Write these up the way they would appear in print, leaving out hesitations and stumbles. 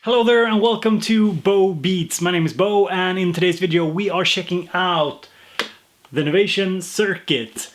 Hello there and welcome to BoBeats. My name is Bo, and in today's video we are checking out the Novation circuit.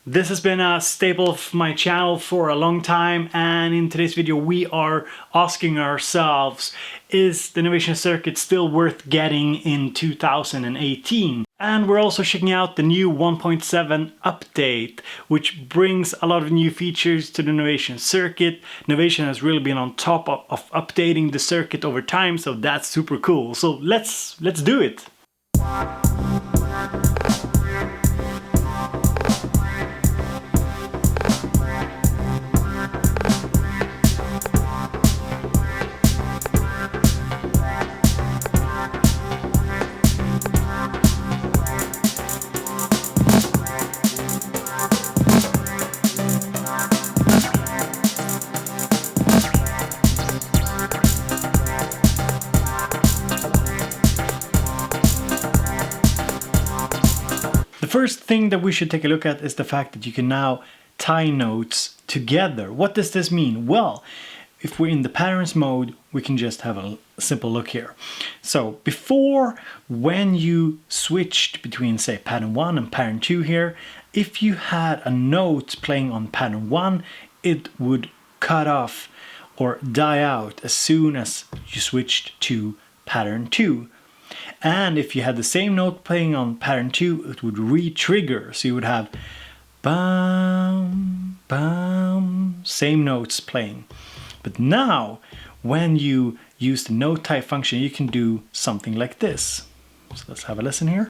This has been a staple of my channel for a long time, and in today's video we are asking ourselves, is the Novation circuit still worth getting in 2018? And we're also checking out the new 1.7 update, which brings a lot of new features to the Novation circuit. Novation has really been on top of updating the circuit over time, so that's super cool. So let's do it. The first thing that we should take a look at is the fact that you can now tie notes together. What does this mean? Well, if we're in the patterns mode, we can just have a simple look here. So before, when you switched between, say, pattern 1 and pattern 2 here, if you had a note playing on pattern 1, it would cut off or die out as soon as you switched to pattern 2. And if you had the same note playing on pattern 2, it would re-trigger. So you would have bam, bam, same notes playing. But now, when you use the note tie function, you can do something like this. So let's have a listen here.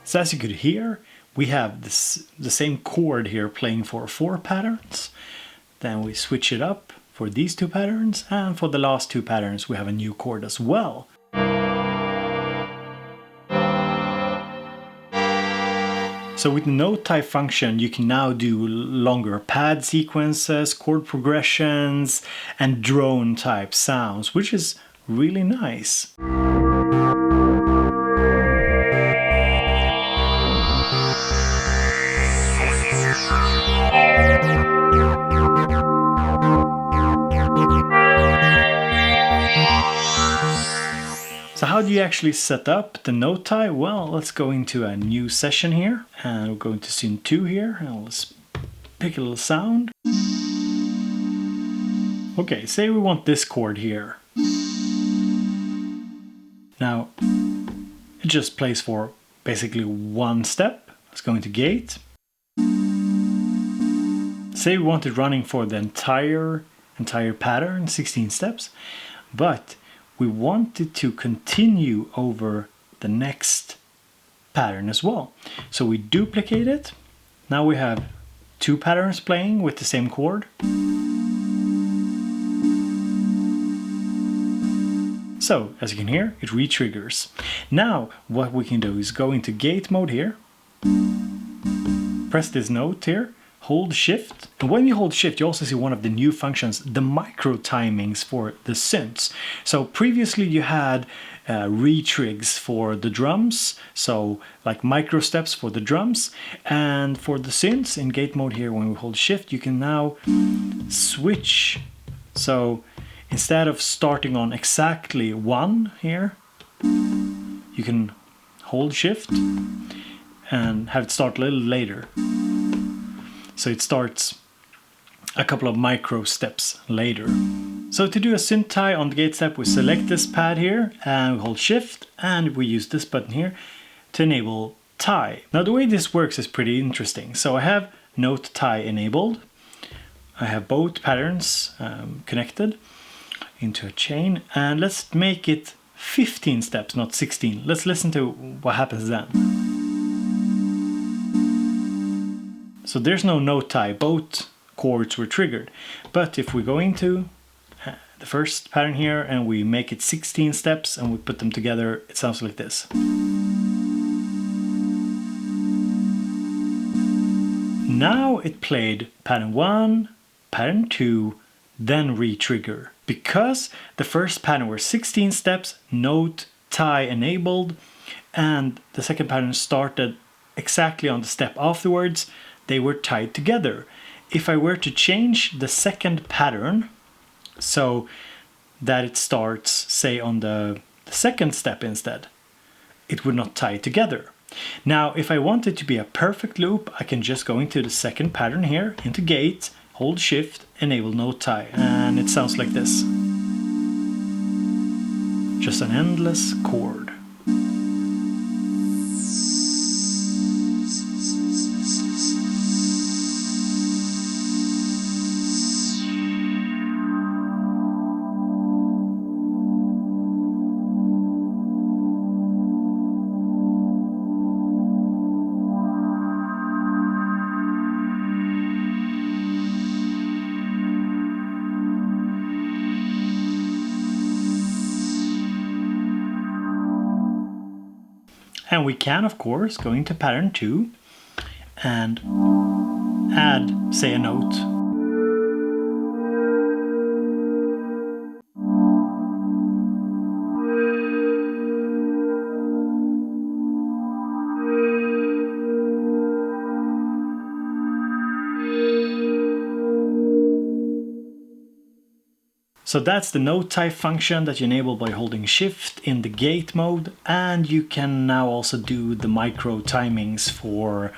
So as you could hear, we have the same chord here playing for 4 patterns. Then we switch it up for these 2 patterns, and for the last 2 patterns we have a new chord as well. So with the note tie function, you can now do longer pad sequences, chord progressions, and drone type sounds, which is really nice. So how do you actually set up the note tie? Well, let's go into a new session here, and we'll go into scene 2 here, and let's pick a little sound. Okay, say we want this chord here. Now, it just plays for basically 1 step. Let's go into gate. Say we want it running for the entire pattern, 16 steps, but we want it to continue over the next pattern as well. So we duplicate it. Now we have 2 patterns playing with the same chord. So as you can hear, it re-triggers. Now what we can do is go into gate mode here, press this note here, hold shift, and when you hold shift you also see one of the new functions, the micro timings for the synths. So previously you had re-trigs for the drums, so like micro steps for the drums, and for the synths in gate mode here, when we hold shift you can now switch. So instead of starting on exactly 1 here, you can hold shift and have it start a little later. So it starts a couple of micro steps later. So to do a synth tie on the gate step, we select this pad here and we hold shift, and we use this button here to enable tie. Now the way this works is pretty interesting. So I have note tie enabled. I have both patterns connected into a chain, and let's make it 15 steps, not 16. Let's listen to what happens then. So there's no note tie, both chords were triggered. But if we go into the first pattern here and we make it 16 steps and we put them together, it sounds like this. Now it played pattern 1, pattern 2, then re-trigger. Because the first pattern were 16 steps, note tie enabled, and the second pattern started exactly on the step afterwards, they were tied together. If I were to change the second pattern so that it starts, say, on the second step instead, it would not tie together. Now, if I want it to be a perfect loop, I can just go into the second pattern here, into gate, hold shift, enable note tie, and it sounds like this. Just an endless chord. And we can, of course, go into pattern 2 and add, say, a note. So that's the note tie function that you enable by holding shift in the gate mode, and you can now also do the micro timings for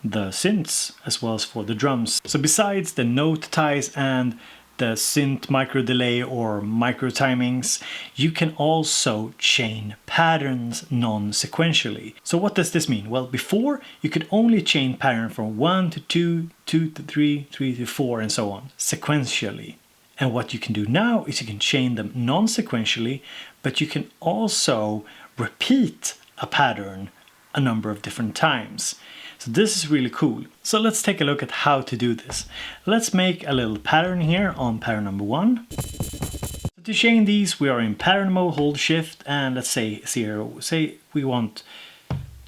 the synths as well as for the drums. So besides the note ties and the synth micro delay or micro timings, you can also chain patterns non-sequentially. So what does this mean? Well, before you could only chain pattern from 1 to 2, 2 to 3, 3 to 4, and so on, sequentially. And what you can do now is you can chain them non-sequentially, but you can also repeat a pattern a number of different times. So this is really cool. So let's take a look at how to do this. Let's make a little pattern here on pattern number 1. So to chain these, we are in pattern mode, hold shift, and let's say 0. Say we want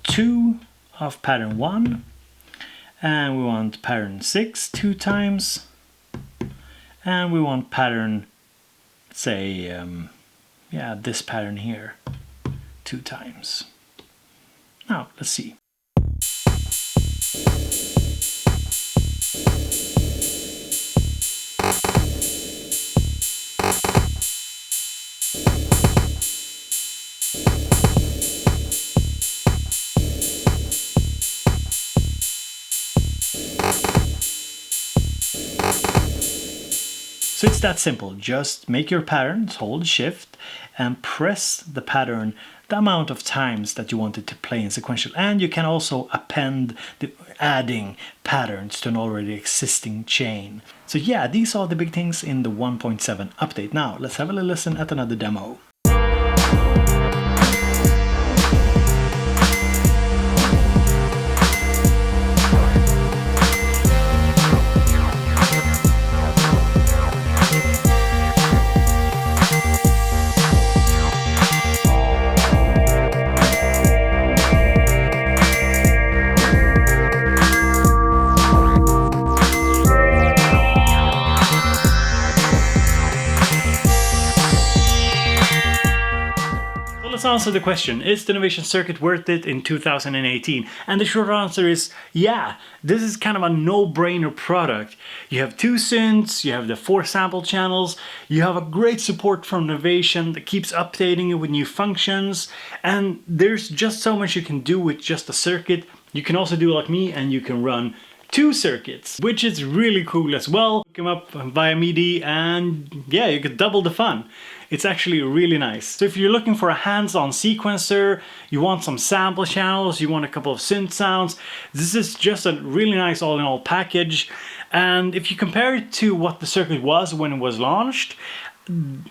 2 of pattern 1, and we want pattern 6 2 times. And we want pattern, say, this pattern here 2 times. Now, let's see. So it's that simple. Just make your patterns, hold shift, and press the pattern the amount of times that you want it to play in sequential. And you can also append adding patterns to an already existing chain. So yeah, these are the big things in the 1.7 update. Now let's have a little listen at another demo. Let's answer the question, is the Novation circuit worth it in 2018? And the short answer is, yeah, this is kind of a no-brainer product. You have 2 synths, you have the 4 sample channels, you have a great support from Novation that keeps updating it with new functions, and there's just so much you can do with just a circuit. You can also do like me, and you can run 2 circuits, which is really cool as well. Hook them up via MIDI, and yeah, you could double the fun. It's actually really nice. So if you're looking for a hands-on sequencer, you want some sample channels, you want a couple of synth sounds, this is just a really nice all-in-all package. And if you compare it to what the circuit was when it was launched,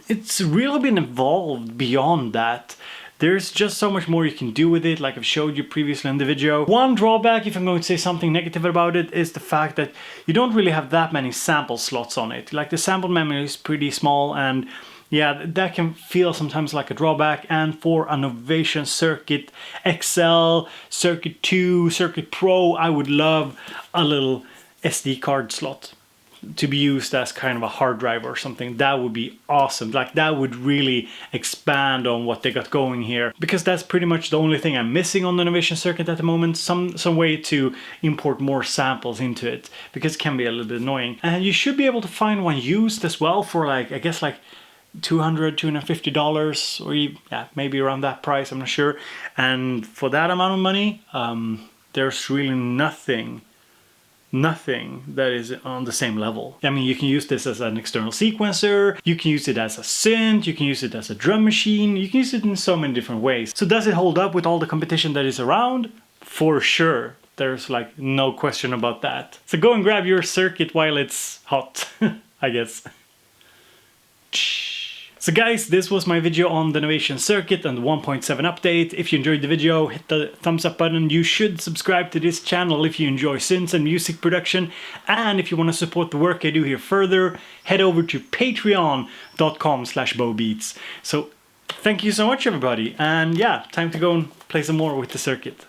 it's really been evolved beyond that. There's just so much more you can do with it, like I've showed you previously in the video. One drawback, if I'm going to say something negative about it, is the fact that you don't really have that many sample slots on it. Like the sample memory is pretty small, and yeah, that can feel sometimes like a drawback. And for a Novation Circuit XL, Circuit 2, Circuit Pro, I would love a little SD card slot. to be used as kind of a hard drive or something, that would be awesome. Like that would really expand on what they got going here, because that's pretty much the only thing I'm missing on the Novation circuit at the moment. Some way to import more samples into it, because it can be a little bit annoying. And you should be able to find one used as well for like, I guess like $250 or yeah, maybe around that price, I'm not sure. And for that amount of money, there's really nothing that is on the same level. I mean, you can use this as an external sequencer, you can use it as a synth, you can use it as a drum machine, you can use it in so many different ways. So does it hold up with all the competition that is around? For sure. There's like no question about that. So go and grab your circuit while it's hot, I guess. So guys, this was my video on the Novation circuit and the 1.7 update. If you enjoyed the video, hit the thumbs up button. You should subscribe to this channel if you enjoy synths and music production. And if you want to support the work I do here further, head over to patreon.com/BoBeats. So thank you so much, everybody. And yeah, time to go and play some more with the circuit.